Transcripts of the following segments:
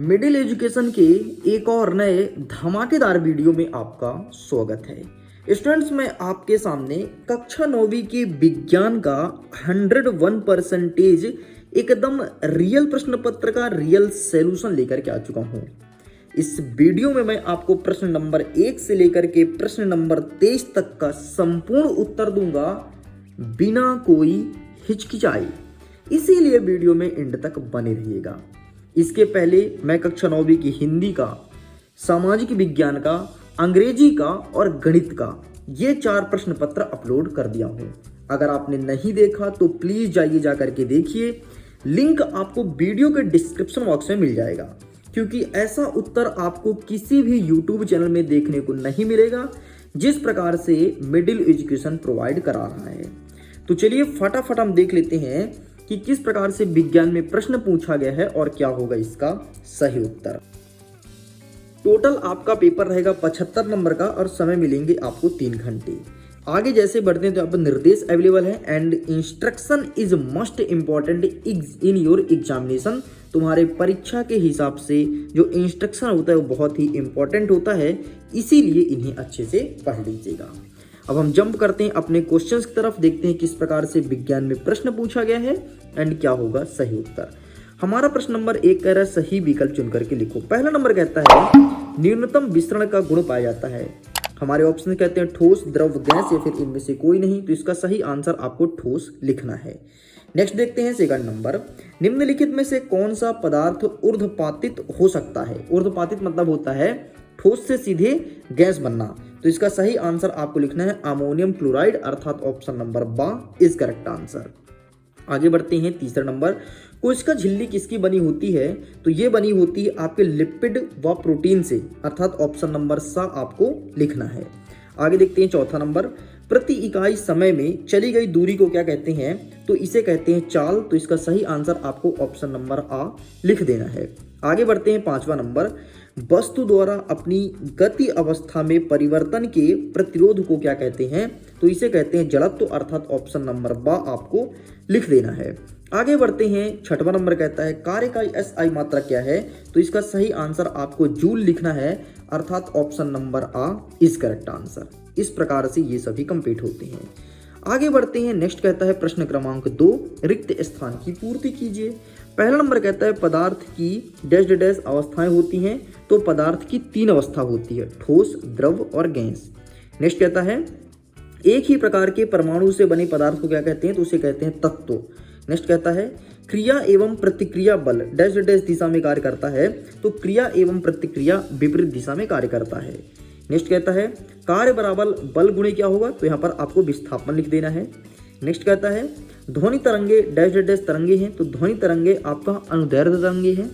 Middle education के एक और नए धमाकेदार वीडियो में आपका स्वागत है। स्टूडेंट्स, मैं आपके सामने कक्षा 9वीं के विज्ञान का 101% एकदम रियल प्रश्न पत्र का रियल सॉल्यूशन लेकर के आ चुका हूं। इस वीडियो में मैं आपको प्रश्न नंबर 1 से लेकर के प्रश्न नंबर 23 तक का संपूर्ण उत्तर दूंगा बिना कोई हिचकिचाई। इसीलिए वीडियो में एंड तक बने रहिएगा। इसके पहले मैं कक्षा 9वीं की हिंदी का, सामाजिक विज्ञान का, अंग्रेजी का और गणित का ये 4 प्रश्न पत्र अपलोड कर दिया हूं। अगर आपने नहीं देखा तो प्लीज जाइए जा करके देखिए। लिंक आपको वीडियो के डिस्क्रिप्शन बॉक्स में मिल जाएगा, क्योंकि ऐसा उत्तर आपको किसी भी यूट्यूब चैनल में देखने को नहीं मिलेगा जिस प्रकार से मिडिल एजुकेशन प्रोवाइड करा रहा है। तो चलिए फटाफट हम देख लेते हैं कि किस प्रकार से विज्ञान में प्रश्न पूछा गया है और क्या होगा इसका सही उत्तर। टोटल आपका पेपर रहेगा 75 नंबर का और समय मिलेंगे आपको 3 घंटे। आगे जैसे बढ़ते हैं तो यहाँ पर निर्देश अवेलेबल है and instruction is must important in your examination. तुम्हारे परीक्षा के हिसाब से जो इंस्ट्रक्शन होता है वो बहुत ही इंपॉर्टेंट होता है, इसीलिए इन्हें अच्छे से पढ़ लीजिएगा। अब हम जंप करते हैं अपने क्वेश्चंस की तरफ, देखते हैं किस प्रकार से विज्ञान में प्रश्न पूछा गया है एंड क्या होगा सही उत्तर। हमारा प्रश्न नंबर 1 कह रहा है सही विकल्प चुन करके लिखो। पहला नंबर कहता है न्यूनतम विसरण का गुण पाया जाता है। हमारे ऑप्शन कहते हैं ठोस, द्रव, गैस या फिर इनमें से कोई नहीं, तो इसका सही आंसर आपको ठोस लिखना है। नेक्स्ट देखते हैं सेकंड नंबर, निम्नलिखित में से कौन सा पदार्थ ऊर्ध्वपातित हो सकता है। ऊर्ध्वपातित मतलब होता है ठोस से सीधे गैस बनना, तो इसका सही आंसर आपको लिखना है अमोनियम क्लोराइड, अर्थात ऑप्शन नंबर बा इज करेक्ट आंसर। आगे बढ़ते हैं तीसरा नंबर, कोशिका झिल्ली किसकी बनी होती है, तो ये बनी होती है आपके लिपिड व प्रोटीन से, अर्थात ऑप्शन नंबर सा आपको लिखना है। आगे देखते हैं चौथा नंबर, प्रति इकाई समय में चली गई दूरी को क्या कहते हैं, तो इसे कहते हैं चाल, तो इसका सही आंसर आपको ऑप्शन नंबर आ लिख देना है। आगे बढ़ते हैं पांचवा नंबर, वस्तु द्वारा अपनी गति अवस्था में परिवर्तन के प्रतिरोध को क्या कहते हैं, तो इसे कहते हैं जड़त्व, अर्थात ऑप्शन नंबर बा आपको लिख देना है। आगे बढ़ते हैं छठवां नंबर कहता है कार्य का एसआई मात्रा क्या है, तो इसका सही आंसर आपको जूल लिखना है, अर्थात ऑप्शन नंबर आ इज करेक्ट आंसर। इस प्रकार से ये सभी कंप्लीट होते हैं। आगे बढ़ते हैं, नेक्स्ट कहता है प्रश्न क्रमांक 2, रिक्त स्थान की पूर्ति कीजिए। पहला नंबर कहता है पदार्थ की डैश डैश अवस्थाएं होती हैं, तो पदार्थ की 3 अवस्था होती है, ठोस, द्रव और गैस। नेक्स्ट कहता है एक ही प्रकार के परमाणु से बने पदार्थ को क्या कहते हैं, तो उसे कहते हैं तत्व। नेक्स्ट कहता है क्रिया एवं प्रतिक्रिया बल डैश डैश दिशा में कार्य करता है, तो क्रिया एवं प्रतिक्रिया विपरीत दिशा में कार्य करता है। नेक्स्ट कहता है कार्य बराबर बल गुणे क्या होगा, तो यहाँ पर आपको विस्थापन लिख देना है। नेक्स्ट कहता है ध्वनि तरंगे डैश डैश तरंगे हैं, तो ध्वनि तरंगे आपका अनुदैर्ध्य तरंगे हैं।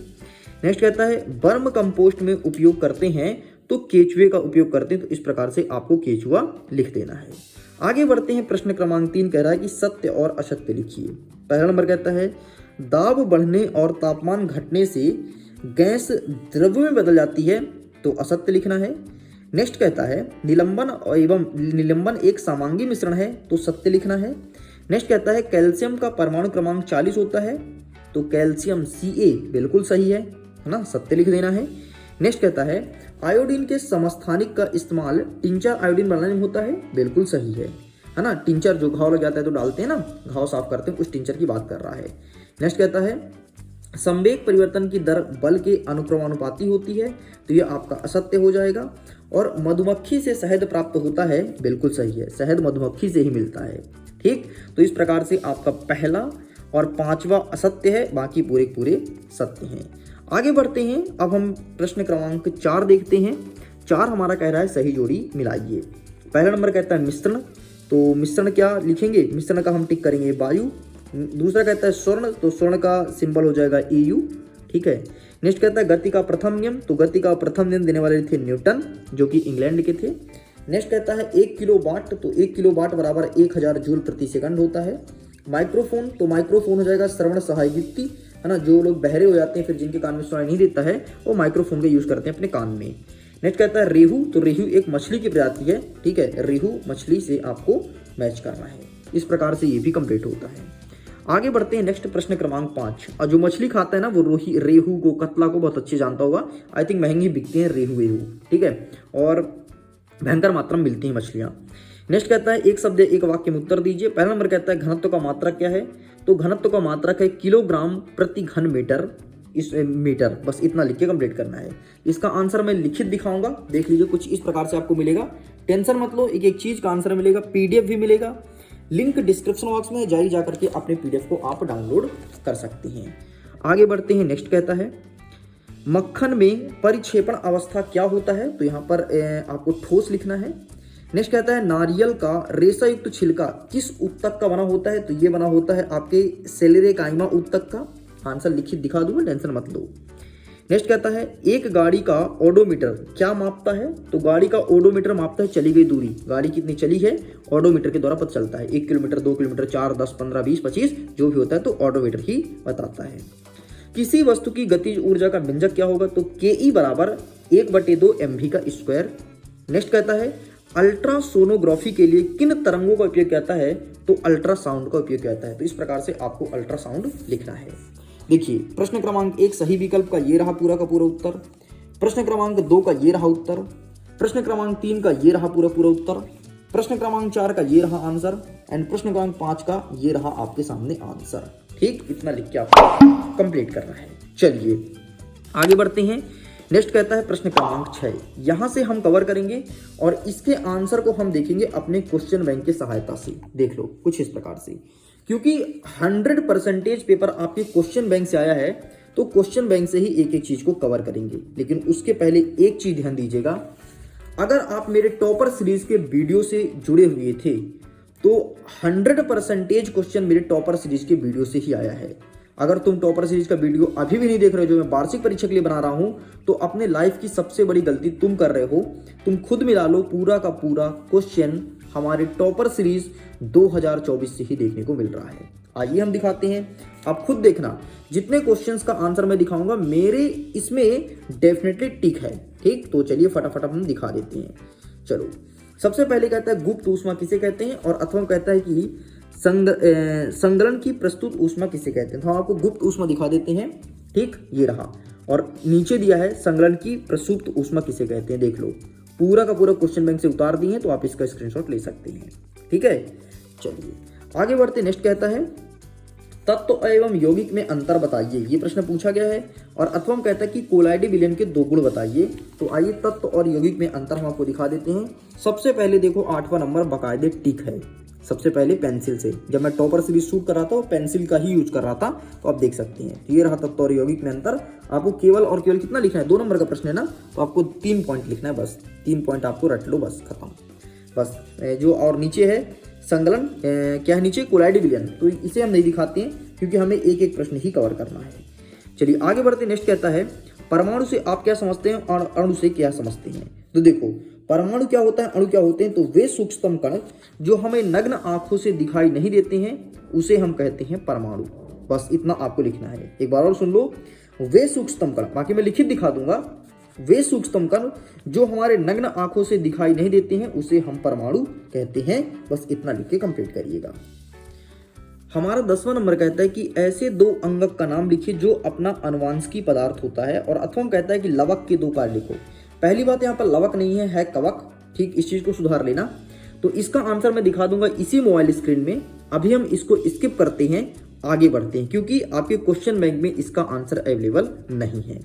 नेक्स्ट कहता है वर्म कंपोस्ट में उपयोग करते हैं, तो केचुए का उपयोग करते हैं, तो इस प्रकार से आपको केचुआ लिख देना है। आगे बढ़ते हैं, प्रश्न क्रमांक 3 कह रहा है कि सत्य और असत्य लिखिए। पहला नंबर कहता है दाब बढ़ने और तापमान घटने से गैस द्रव्य में बदल जाती है, तो असत्य लिखना है। नेक्स्ट कहता है निलंबन एक समांगी मिश्रण है, तो सत्य लिखना है। नेक्स्ट कहता है कैल्शियम का परमाणु क्रमांक 40 होता है, तो कैल्शियम Ca बिल्कुल सही है ना, सत्य लिख देना है। नेक्स्ट कहता है आयोडीन के समस्थानिक का इस्तेमाल टिंचर आयोडीन बनाने में होता है, बिल्कुल सही है ना। टिंचर जो घाव लग जाता है तो डालते हैं ना, घाव साफ करते हैं, उस टिंचर की बात कर रहा है। नेक्स्ट कहता है संवेग परिवर्तन की दर बल के अनुक्रमानुपाती होती है, तो ये आपका असत्य हो जाएगा। और मधुमक्खी से शहद प्राप्त होता है, बिल्कुल सही है, शहद मधुमक्खी से ही मिलता है। ठीक, तो इस प्रकार से आपका पहला और 5वां असत्य है, बाकी पूरे पूरे सत्य हैं। आगे बढ़ते हैं, अब हम प्रश्न क्रमांक 4 देखते हैं। 4 हमारा कह रहा है सही जोड़ी मिलाइए। पहला नंबर कहता है मिश्रण, तो मिश्रण क्या लिखेंगे, मिश्रण का हम टिक करेंगे वायु। दूसरा कहता है स्वर्ण, तो स्वर्ण का सिंबल हो जाएगा EU, ठीक है। नेक्स्ट कहता है गति का प्रथम नियम, तो गति का प्रथम नियम देने वाले थे न्यूटन, जो कि इंग्लैंड के थे। नेक्स्ट कहता है 1 किलो वाट, तो 1 किलो वाट बराबर 1000 जूल प्रति सेकंड होता है। माइक्रोफोन, तो माइक्रोफोन हो जाएगा श्रवण सहायक युक्ति, है ना, जो लोग बहरे हो जाते हैं फिर जिनके कान में सुनाई नहीं देता है वो माइक्रोफोन का यूज करते हैं अपने कान में। नेक्स्ट कहता है रेहू, तो रेहू एक मछली की प्रजाति है, ठीक है, रेहू मछली से आपको मैच करना है। इस प्रकार से ये भी कंप्लीट होता है। आगे बढ़ते हैं नेक्स्ट प्रश्न क्रमांक 5। और जो मछली खाता है ना वो रेहू को, कतला को बहुत अच्छे जानता होगा। आई थिंक महंगी बिकती हैं रेहू, ठीक है, और भयंकर मात्रा में मिलती हैं मछलियाँ। नेक्स्ट कहता है एक शब्द एक वाक्य में उत्तर दीजिए। पहला नंबर कहता है घनत्व का मात्रक क्या है, तो घनत्व का मात्रक है किलोग्राम प्रति घन मीटर, इस मीटर, बस इतना लिख के कंप्लीट करना है। इसका आंसर मैं लिखित दिखाऊंगा, देख लीजिए कुछ इस प्रकार से आपको मिलेगा। टेंशन मत लो, एक एक चीज का आंसर मिलेगा, पीडीएफ भी मिलेगा, लिंक डिस्क्रिप्शन बॉक्स में जारी जा करके अपने पीडीएफ को आप डाउनलोड कर सकते हैं। आगे बढ़ते हैं। नेक्स्ट कहता है मक्खन में परिक्षेपण अवस्था क्या होता है, तो यहाँ पर आपको ठोस लिखना है। नेक्स्ट कहता है नारियल का रेशा युक्त छिलका किस उत्तक का बना होता है, तो ये बना होता है आपके सेलेरेकाइमा उत्तक का। आंसर लिखित दिखा दूंगा, टेंशन मत लो। नेक्स्ट कहता है एक गाड़ी का ओडोमीटर क्या मापता है, तो गाड़ी का ओडोमीटर मापता है चली गई दूरी, गाड़ी कितनी चली है ओडोमीटर के द्वारा पता चलता है। 1 किलोमीटर, 2 किलोमीटर, 4, 10, 15, 20, 25 जो भी होता है तो ओडोमीटर ही बताता है। किसी वस्तु की गतिज ऊर्जा का व्यंजक क्या होगा, तो के बराबर 1/2 mv का स्क्वायर। नेक्स्ट कहता है अल्ट्रासोनोग्राफी के लिए किन तरंगों का उपयोग किया जाता है, तो अल्ट्रासाउंड का उपयोग किया जाता है। तो इस प्रकार से आपको अल्ट्रासाउंड लिखना है। देखिए प्रश्न क्रमांक 1 सही विकल्प का ये रहा पूरा का पूरा उत्तर, प्रश्न क्रमांक 2 का ये रहा उत्तर, प्रश्न क्रमांक 3 का ये रहा पूरा पूरा उत्तर, प्रश्न क्रमांक 4 का ये रहा आंसर, एंड प्रश्न क्रमांक 5 का ये रहा आपके सामने आंसर। ठीक, इतना लिख के आपको कंप्लीट करना है। चलिए आगे बढ़ते हैं। नेक्स्ट कहता है प्रश्न क्रमांक 6, यहां से हम कवर करेंगे और इसके आंसर को हम देखेंगे अपने क्वेश्चन बैंक की सहायता से। देख लो कुछ इस प्रकार से, क्योंकि 100% पेपर आपके क्वेश्चन बैंक से आया है तो क्वेश्चन बैंक से ही एक एक चीज को कवर करेंगे। लेकिन उसके पहले एक चीज ध्यान दीजिएगा, अगर आप मेरे टॉपर सीरीज के वीडियो से जुड़े हुए थे तो 100% क्वेश्चन मेरे टॉपर सीरीज के वीडियो से ही आया है। अगर तुम टॉपर सीरीज का वीडियो अभी भी नहीं देख रहे हो जो मैं वार्षिक परीक्षा के लिए बना रहा हूं, तो अपने लाइफ की सबसे बड़ी गलती तुम कर रहे हो। तुम खुद मिला लो पूरा का पूरा क्वेश्चन हमारे टॉपर सीरीज 2024 से ही देखने को मिल रहा है। आइए हम दिखाते हैं, आप खुद देखना जितने क्वेश्चंस का आंसर मैं दिखाऊंगा मेरे इसमें डेफिनेटली टिक है। ठीक, तो चलिए फटाफट हम दिखा देते हैं। चलो सबसे पहले कहता है गुप्त ऊष्मा किसे कहते हैं, और अथवा कहता है कि संगलन की प्रस्तुत ऊष्मा किसे कहते हैं। तो हम आपको गुप्त ऊष्मा दिखा देते हैं। ठीक, ये रहा, और नीचे दिया है संगलन की प्रस्तुत ऊष्मा किसे कहते हैं। देख लो पूरा का पूरा क्वेश्चन बैंक से उतार दिए हैं, तो आप इसका स्क्रीनशॉट ले सकते हैं। ठीक है, चलिए आगे बढ़ते। नेक्स्ट कहता है तत्व एवं यौगिक में अंतर बताइए, ये प्रश्न पूछा गया है। और अथवा कहता है कि कोलाइडी विलयन के 2 गुण बताइए। तो आइए तत्व और यौगिक में अंतर हम आपको दिखा देते हैं। सबसे पहले देखो 8वां नंबर बाकायदे टिक है, सबसे पहले पेंसिल से। जब मैं टॉपर सीरीज शूट कर रहा था वो पेंसिल का ही यूज कर रहा था, तो आप देख सकते हैं। ये रहा तत्व और यौगिक में अंतर। आपको केवल और केवल कितना लिखना है, 2 नंबर का प्रश्न है ना, तो आपको 3 पॉइंट लिखना है, बस 3 पॉइंट आपको रट लो, बस खत्म। बस जो और नीचे है संगलन क्या है नीचे कोलाइडी विलयन, तो इसे हम नहीं दिखाते हैं क्योंकि हमें एक एक प्रश्न ही कवर करना है। चलिए आगे बढ़ते। नेक्स्ट कहता है परमाणु से आप क्या समझते हैं और अणु से क्या समझते हैं। तो देखो परमाणु क्या होता है, अणु क्या होते हैं, तो वे सूक्ष्मतम कण जो हमें नग्न आंखों से दिखाई नहीं देते हैं उसे हम कहते हैं परमाणु। बस इतना आपको लिखना है। एक बार और सुन लो, वे सूक्ष्मतम कण, बाकी मैं लिखित दिखा दूंगा। वे सूक्ष्मतम कण जो हमारे नग्न आंखों से दिखाई नहीं देते हैं उसे हम परमाणु कहते हैं। बस इतना लिख के कंप्लीट करिएगा। हमारा 10वां नंबर कहता है कि ऐसे 2 अंगक का नाम लिखिए जो अपना अनुवांशिकी पदार्थ होता है। और अथवा कहता है कि लवक के 2 कार्य लिखो। पहली बात यहाँ पर लवक नहीं है कवक। ठीक, इस चीज को सुधार लेना। तो इसका आंसर मैं दिखा दूंगा इसी मोबाइल स्क्रीन में। अभी हम इसको स्किप करते हैं, आगे बढ़ते हैं, क्योंकि आपके क्वेश्चन बैंक में इसका आंसर अवेलेबल नहीं है।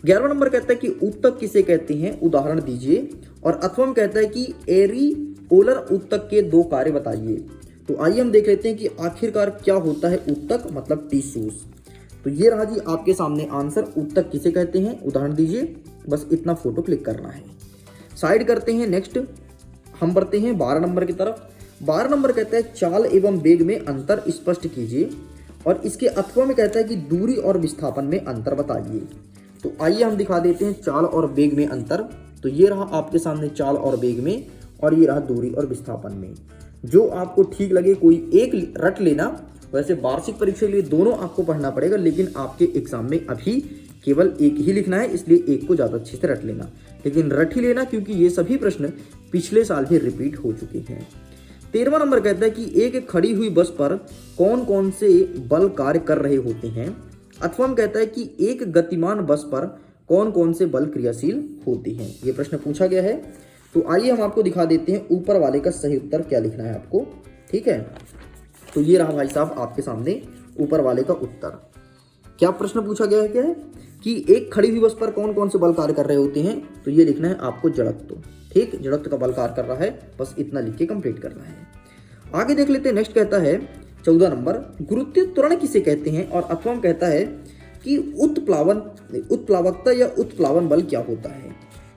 11वां नंबर कहता है कि उत्तक किसे कहते हैं, उदाहरण दीजिए। और अथवा कहता है कि एरिओलर उत्तक के 2 कार्य बताइए। तो आइए हम देख लेते हैं कि आखिरकार क्या होता है उत्तक, मतलब टिश्यूज। तो ये रहा जी आपके सामने आंसर, उत्तक किसे कहते हैं, उदाहरण दीजिए। बस इतना फोटो क्लिक करना है, साइड करते हैं। नेक्स्ट हम बढ़ते हैं 12 नंबर की तरफ। 12 नंबर कहता है चाल एवं वेग में अंतर स्पष्ट कीजिए। और इसके अथवा में कहता है कि दूरी और विस्थापन में अंतर बताइए। तो आइए हम दिखा देते हैं चाल और वेग में अंतर। तो ये रहा आपके सामने चाल और वेग में, और ये रहा दूरी और विस्थापन में। जो आपको ठीक लगे कोई एक रट लेना। वैसे वार्षिक परीक्षा के लिए दोनों आपको पढ़ना पड़ेगा, लेकिन आपके एग्जाम में अभी केवल एक ही लिखना है, इसलिए एक को ज़्यादा अच्छे से रट लेना। लेकिन रट ही लेना क्योंकि ये सभी प्रश्न पिछले साल ही रिपीट हो चुके हैं। 13वां नंबर कहता है कि एक खड़ी हुई बस पर कौन कौन से बल कार्य कर रहे होते हैं। 8वां कहता है कि एक गतिमान बस पर कौन कौन से बल क्रियाशील होते हैं। ये प्रश्न पूछा गया है। तो आइए हम आपको दिखा देते हैं ऊपर वाले का सही उत्तर क्या लिखना है आपको। ठीक है, तो ये रहा भाई साहब आपके सामने ऊपर वाले का उत्तर। क्या प्रश्न पूछा गया है, क्या है कि एक खड़ी हुई बस पर कौन कौन से बल कार्य कर रहे होते हैं। तो ये लिखना है आपको जड़त्व। ठीक, जड़त्व का बल कार्य कर रहा है, बस इतना लिख के कंप्लीट करना है। आगे देख लेते हैं। नेक्स्ट कहता है 14 नंबर, गुरुत्वीय त्वरण किसे कहते हैं। और 8वां कहता है कि उत्प्लावकता या उत्प्लावन बल क्या होता है।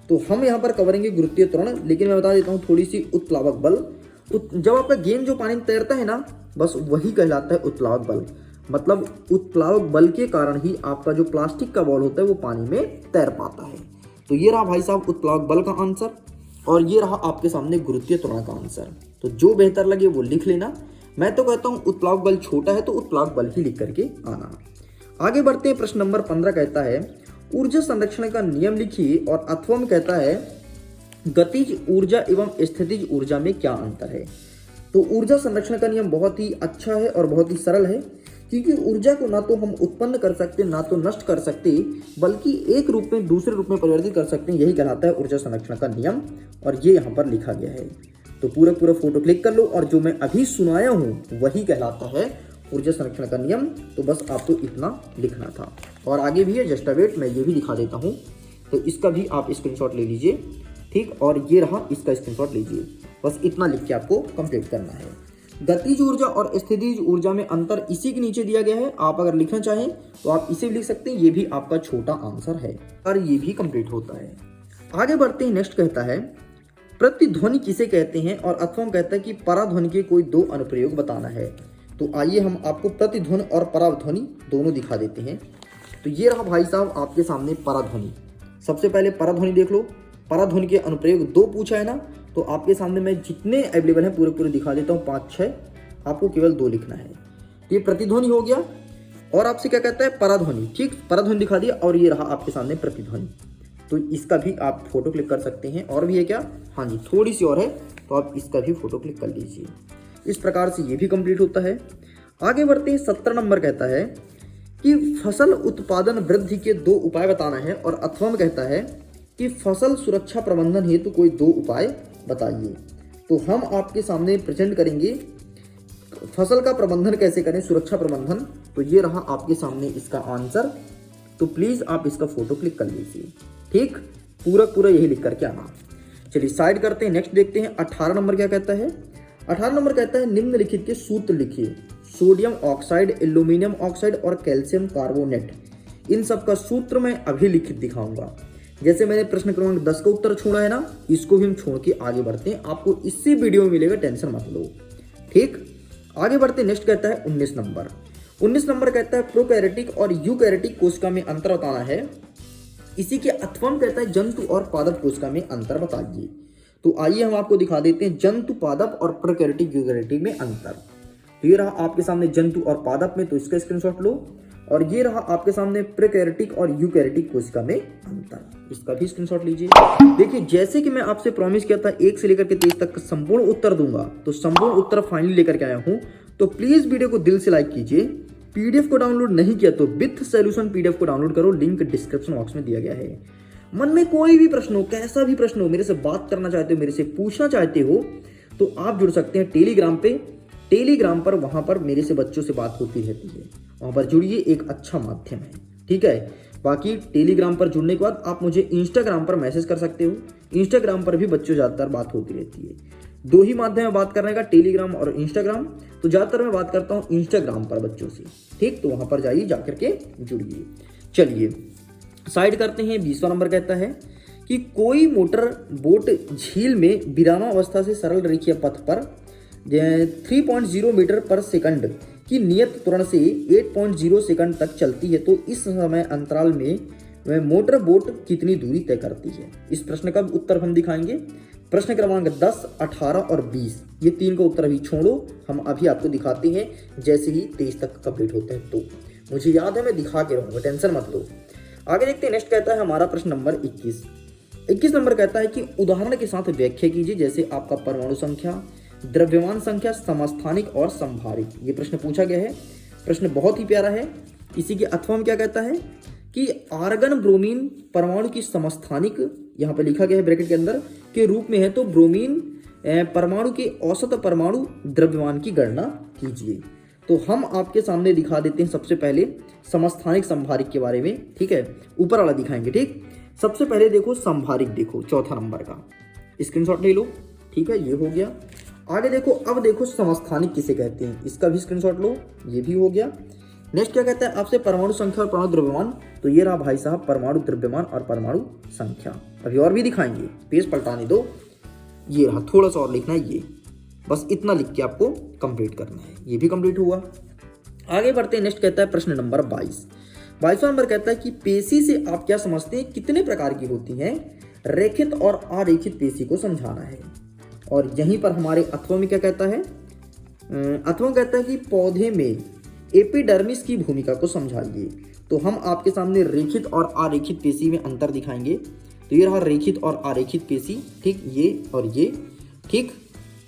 तो हम यहाँ पर कवरेंगे गुरुत्वीय त्वरण, लेकिन मैं बता देता हूँ थोड़ी सी उत्प्लावक बल। जब आपका गेंद जो पानी में तैरता है ना, बस वही कहलाता है उत्प्लावक बल। मतलब उत्प्लावक बल के कारण ही आपका जो प्लास्टिक का बॉल होता है वो पानी में तैर पाता है। तो ये रहा भाई साहब उत्प्लावक बल का आंसर, और ये रहा आपके सामने गुरुत्वीय त्वरण का आंसर। तो जो बेहतर लगे वो लिख लेना। मैं तो कहता हूँ उत्प्लावक बल छोटा है तो उत्प्लावक बल ही लिख करके आना। आगे बढ़ते हैं। प्रश्न नंबर 15 कहता है ऊर्जा संरक्षण का नियम लिखिए। और 8वां कहता है गतिज ऊर्जा एवं स्थितिज ऊर्जा में क्या अंतर है। तो ऊर्जा संरक्षण का नियम बहुत ही अच्छा है और बहुत ही सरल है, क्योंकि ऊर्जा को ना तो हम उत्पन्न कर सकते ना तो नष्ट कर सकते, बल्कि एक रूप में दूसरे रूप में परिवर्तित कर सकते हैं। यही कहलाता है ऊर्जा संरक्षण का नियम, और ये यहाँ पर लिखा गया है। तो पूरा फोटो क्लिक कर लो, और जो मैं अभी सुनाया हूँ वही कहलाता है ऊर्जा संरक्षण का नियम। तो बस आपको इतना लिखना था, और आगे भी है जस्ट वेट, मैं ये भी दिखा देता हूँ। तो इसका भी आप स्क्रीनशॉट ले लीजिए। ठीक, और ये रहा इसका स्क्रीनशॉट लीजिए। बस इतना लिख के आपको कंप्लीट करना है। गतिज ऊर्जा और स्थितिज ऊर्जा में अंतर इसी के नीचे दिया गया है। आप अगर लिखना चाहें तो आप इसे भी लिख सकते हैं, ये भी आपका छोटा आंसर है, और ये भी कंप्लीट होता है। आगे बढ़ते हैं। नेक्स्ट कहता है प्रतिध्वनि किसे कहते हैं। और 8वां कहता है कि पराध्वनि के कोई 2 अनुप्रयोग बताना है। तो आइए हम आपको प्रतिध्वनि और पराध्वनि दोनों दिखा देते हैं। तो ये रहा भाई साहब आपके सामने पराध्वनि। सबसे पहले पराध्वनि देख लो। पराध्वनि के अनुप्रयोग 2 पूछा है ना, तो आपके सामने मैं जितने अवेलेबल हैं पूरे दिखा देता हूँ, 5-6, आपको केवल 2 लिखना है। ये प्रतिध्वनि हो गया, और आपसे क्या कहता है पराध्वनि। ठीक, पराध्वनि दिखा दिया, और ये रहा आपके सामने प्रतिध्वनि। तो इसका भी आप फोटो क्लिक कर सकते हैं। और भी है क्या, हाँ जी थोड़ी सी और है, तो आप इसका भी फोटो क्लिक कर लीजिए। इस प्रकार से ये भी कंप्लीट होता है। आगे बढ़ते हैं। 17 नंबर कहता है कि फसल उत्पादन वृद्धि के 2 उपाय बताना है। और 8वां कहता है कि फसल सुरक्षा प्रबंधन हेतु कोई 2 उपाय बताइए। तो हम आपके सामने प्रेजेंट करेंगे फसल का प्रबंधन कैसे करें, सुरक्षा प्रबंधन। तो ये रहा आपके सामने इसका आंसर। तो प्लीज आप इसका फोटो क्लिक कर लीजिए। ठीक, पूरा यही लिख करके आना। चलिए साइड करते हैं। नेक्स्ट देखते हैं 18 नंबर क्या कहता है। 18 नंबर कहता है निम्नलिखित के सूत्र लिखिए। सोडियम ऑक्साइड, एल्यूमिनियम ऑक्साइड और कैल्शियम कार्बोनेट, इन सब का सूत्र मैं अभी लिखित दिखाऊंगा। जैसे मैंने प्रश्न क्रमांक 10 का उत्तर छोड़ा है ना, इसको भी हम छोड़ के आगे बढ़ते हैं। आपको इसी वीडियो में मिलेगा, टेंशन मत लो। ठीक, आगे बढ़ते। नेक्स्ट कहता है 19 नंबर। 19 नंबर कहता है प्रोकैरियोटिक और यूकैरियोटिक कोशिका में अंतर बताना है। इसी के 8वां कहता है जंतु और पादप कोशिका में अंतर बताइए। तो आइए हम आपको दिखा देते हैं जंतु, पादप और प्रोकैरियोटिक यूकैरियोटिक में अंतर। तो ये रहा आपके सामने जंतु और पादप में, तो इसका स्क्रीनशॉट लो। और ये रहा आपके सामने प्रोकैरियोटिक और यूकैरियोटिक कोशिका में अंतर, इसका भी स्क्रीनशॉट लीजिए। देखिए जैसे कि मैं आपसे प्रॉमिस किया था 1 से लेकर के 23 तक संपूर्ण उत्तर दूंगा, तो संपूर्ण उत्तर फाइनली लेकर के आया हूं। तो प्लीज वीडियो को दिल से लाइक कीजिए। पीडीएफ को डाउनलोड नहीं किया तो विथ सॉल्यूशन पीडीएफ को डाउनलोड करो, लिंक डिस्क्रिप्शन बॉक्स में दिया गया है। मन में कोई भी प्रश्न हो, कैसा भी प्रश्न हो, मेरे से बात करना चाहते हो, मेरे से पूछना चाहते हो, तो आप जुड़ सकते हैं टेलीग्राम पे। टेलीग्राम पर वहां पर मेरे से बच्चों से बात होती रहती है, वहां पर जुड़िए, एक अच्छा माध्यम है। ठीक है, बाकी टेलीग्राम पर जुड़ने के बाद आप मुझे इंस्टाग्राम पर मैसेज कर सकते हो। इंस्टाग्राम पर भी बच्चों ज़्यादातर बात होती रहती है। 2 ही माध्यम है बात करने का, टेलीग्राम और इंस्टाग्राम। तो ज़्यादातर मैं बात करता हूँ इंस्टाग्राम पर बच्चों से। ठीक, तो वहां पर जाइए, जाकर के जुड़िए। चलिए साइड करते हैं। 20वां नंबर कहता है कि कोई मोटर बोट झील में विरामावस्था से सरल रेखीय पथ पर 3.0 मीटर पर सेकंड की नियत त्वरण से 8.0 सेकंड तक चलती है, तो इस समय अंतराल में मोटर बोट कितनी दूरी तय करती है। इस प्रश्न का उत्तर हम दिखाएंगे। प्रश्न क्रमांक 10, 18 और 20, ये 3 का उत्तर अभी छोड़ो, हम अभी आपको दिखाते हैं जैसे ही 23 तक कंप्लीट होते हैं। तो मुझे याद है, मैं दिखा के रहूँगा, टेंशन मत लो। आगे देखते हैं। नेक्स्ट कहता है हमारा प्रश्न नंबर 21 नंबर कहता है कि उदाहरण के साथ व्याख्या कीजिए। जैसे आपका परमाणु संख्या, द्रव्यमान संख्या समस्थानिक और संभारित। ये प्रश्न पूछा गया है, प्रश्न बहुत ही प्यारा है। इसी के अथवा में क्या कहता है कि आर्गन ब्रोमीन परमाणु की समस्थानिक, यहाँ पे लिखा गया है ब्रैकेट के अंदर, के रूप में है, तो ब्रोमीन परमाणु के औसत परमाणु द्रव्यमान की गणना कीजिए। तो हम आपके सामने दिखा देते हैं सबसे पहले समस्थानिक संभारिक के बारे में, ठीक है, ऊपर वाला दिखाएंगे। ठीक, सबसे पहले देखो संभारिक, देखो चौथा नंबर का स्क्रीनशॉट ले लो, ठीक है, ये हो गया। आगे देखो, अब देखो समस्थानिक किसे कहते हैं, इसका भी स्क्रीनशॉट लो, ये भी हो गया। नेक्स्ट क्या कहता है आपसे, परमाणु संख्या और परमाणु द्रव्यमान, तो ये रहा भाई साहब परमाणु द्रव्यमान और परमाणु संख्या। अभी और भी दिखाएंगे, पेज पलटाने दो, ये रहा, थोड़ा सा और लिखना है, ये बस इतना लिख के आपको कंप्लीट करना है। ये भी कंप्लीट हुआ। आगे बढ़ते हैं, नेक्स्ट कहता है प्रश्न नंबर 22वां नंबर कहता है कि पेशी से आप क्या समझते हैं, कितने प्रकार की होती हैं, रेखित और अरेखित पेशी को समझाना है। और यहीं पर हमारे अथवा में क्या कहता है, अथवा कहता है कि पौधे में एपिडर्मिस की भूमिका को समझाइए। तो हम आपके सामने रेखित और अरेखित पेशी में अंतर दिखाएंगे। तो ये रहा रेखित और अरेखित पेशी, ठीक, ये और ये, ठीक,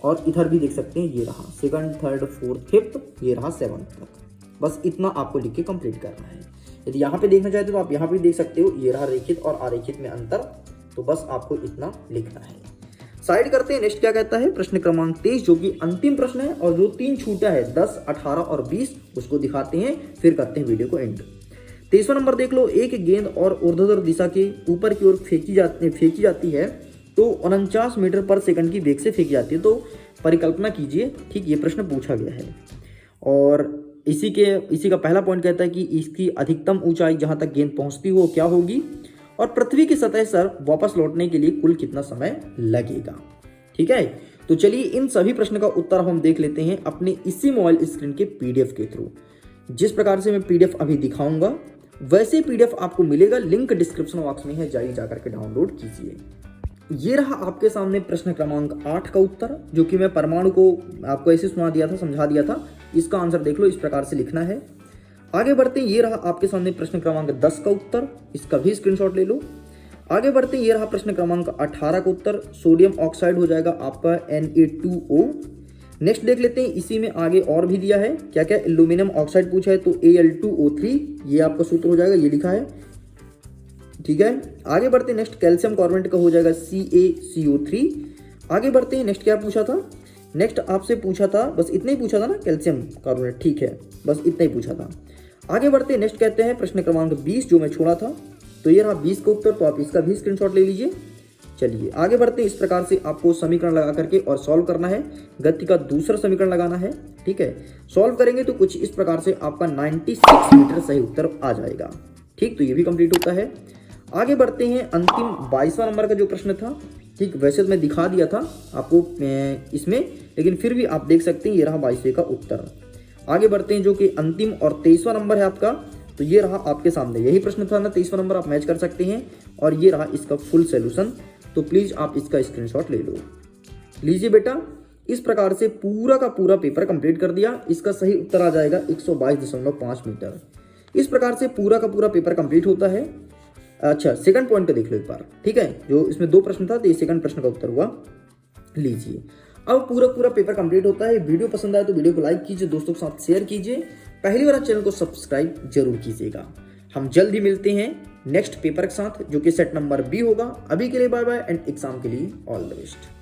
और इधर भी देख सकते हैं, ये रहा सेकंड, थर्ड, फोर्थ, फिफ्थ, ये रहा 7th तक। बस इतना आपको लिख के कंप्लीट करना है। यदि यहाँ पे देखना चाहते हो तो आप यहाँ पे देख सकते हो, ये रहा रेखित और अरेखित में अंतर, तो बस आपको इतना लिखना है। साइड करते हैं, नेक्स्ट क्या कहता है, प्रश्न क्रमांक 23 जो कि अंतिम प्रश्न है और जो 3 छूटा है 10, 18 और 20, उसको दिखाते हैं, फिर करते हैं वीडियो को एंड। 23वां नंबर देख लो, एक गेंद और ऊर्ध्वाधर दिशा के ऊपर की ओर फेंकी जाती है तो 49 मीटर पर सेकंड की वेग से फेंकी जाती है, तो परिकल्पना कीजिए। ठीक, ये प्रश्न पूछा गया है। और इसी का पहला पॉइंट कहता है कि इसकी अधिकतम ऊंचाई जहां तक गेंद पहुंचती हो क्या होगी, और पृथ्वी की सतह पर वापस लौटने के लिए कुल कितना समय लगेगा। ठीक है, तो चलिए इन सभी प्रश्न का उत्तर हम देख लेते हैं अपने इसी मोबाइल स्क्रीन के पीडीएफ के थ्रू। जिस प्रकार से मैं पीडीएफ अभी दिखाऊंगा वैसे पीडीएफ आपको मिलेगा, लिंक डिस्क्रिप्शन बॉक्स में है, जाइए जाकर के डाउनलोड कीजिए। ये रहा आपके सामने प्रश्न क्रमांक 8 का उत्तर, जो कि मैं परमाणु को आपको ऐसे सुना दिया था, समझा दिया था। इसका आंसर देख लो, इस प्रकार से लिखना है। आगे बढ़ते हैं, ये रहा आपके सामने प्रश्न क्रमांक 10 का उत्तर, इसका भी स्क्रीनशॉट ले लो। आगे बढ़ते हैं, ये रहा प्रश्न क्रमांक 18 का उत्तर, सोडियम ऑक्साइड हो जाएगा आपका Na2O। नेक्स्ट देख लेते हैं, इसी में आगे और भी दिया है, क्या क्या, एल्यूमिनियम ऑक्साइड पूछा है तो Al2O3, ये आपका सूत्र हो जाएगा, ये लिखा है। ठीक है, आगे बढ़ते हैं, नेक्स्ट कैल्शियम कार्बोनेट का हो जाएगा CaCO3। आगे बढ़ते हैं, नेक्स्ट क्या पूछा था, नेक्स्ट आपसे पूछा था, बस इतना ही पूछा था ना, कैल्शियम कार्बोनेट, ठीक है, बस इतना ही पूछा था। आगे बढ़ते हैं, नेक्स्ट कहते हैं प्रश्न क्रमांक 20 जो मैं छोड़ा था, तो ये रहा 20 का उत्तर, तो आप इसका भी स्क्रीनशॉट ले लीजिए। चलिए आगे बढ़ते हैं, इस प्रकार से आपको समीकरण लगा करके और सॉल्व करना है। गति का दूसरा समीकरण लगाना है, ठीक है, सॉल्व करेंगे तो कुछ इस प्रकार से आपका 96 मीटर सही उत्तर आ जाएगा। ठीक, तो ये भी कंप्लीट होता है। आगे बढ़ते हैं, अंतिम 22वां नंबर का जो प्रश्न था, ठीक, वैसे तो मैं दिखा दिया था आपको इसमें, लेकिन फिर भी आप देख सकते हैं, ये रहा 22वें का उत्तर। आगे बढ़ते हैं, जो कि अंतिम और 23वां नंबर है आपका, तो ये रहा आपके सामने, यही प्रश्न था ना, 23वां नंबर आप मैच कर सकते हैं, और ये रहा इसका फुल सोल्यूशन। तो प्लीज आप इसका स्क्रीनशॉट ले लो, लीजिए बेटा। इस प्रकार से पूरा का पूरा पेपर कंप्लीट कर दिया। इसका सही उत्तर आ जाएगा 122.5 मीटर। इस प्रकार से पूरा का पूरा पेपर कंप्लीट होता है। अच्छा, सेकंड पॉइंट को देख लो एक बार, ठीक है, जो इसमें 2 प्रश्न था, तो ये सेकंड प्रश्न का उत्तर हुआ। लीजिए, अब पूरा पेपर कंप्लीट होता है। वीडियो पसंद आए तो वीडियो को लाइक कीजिए, दोस्तों के साथ शेयर कीजिए, पहली बार चैनल को सब्सक्राइब जरूर कीजिएगा। हम जल्द ही मिलते हैं नेक्स्ट पेपर के साथ, जो कि सेट नंबर B होगा। अभी के लिए बाय बाय एंड एग्जाम के लिए ऑल द बेस्ट।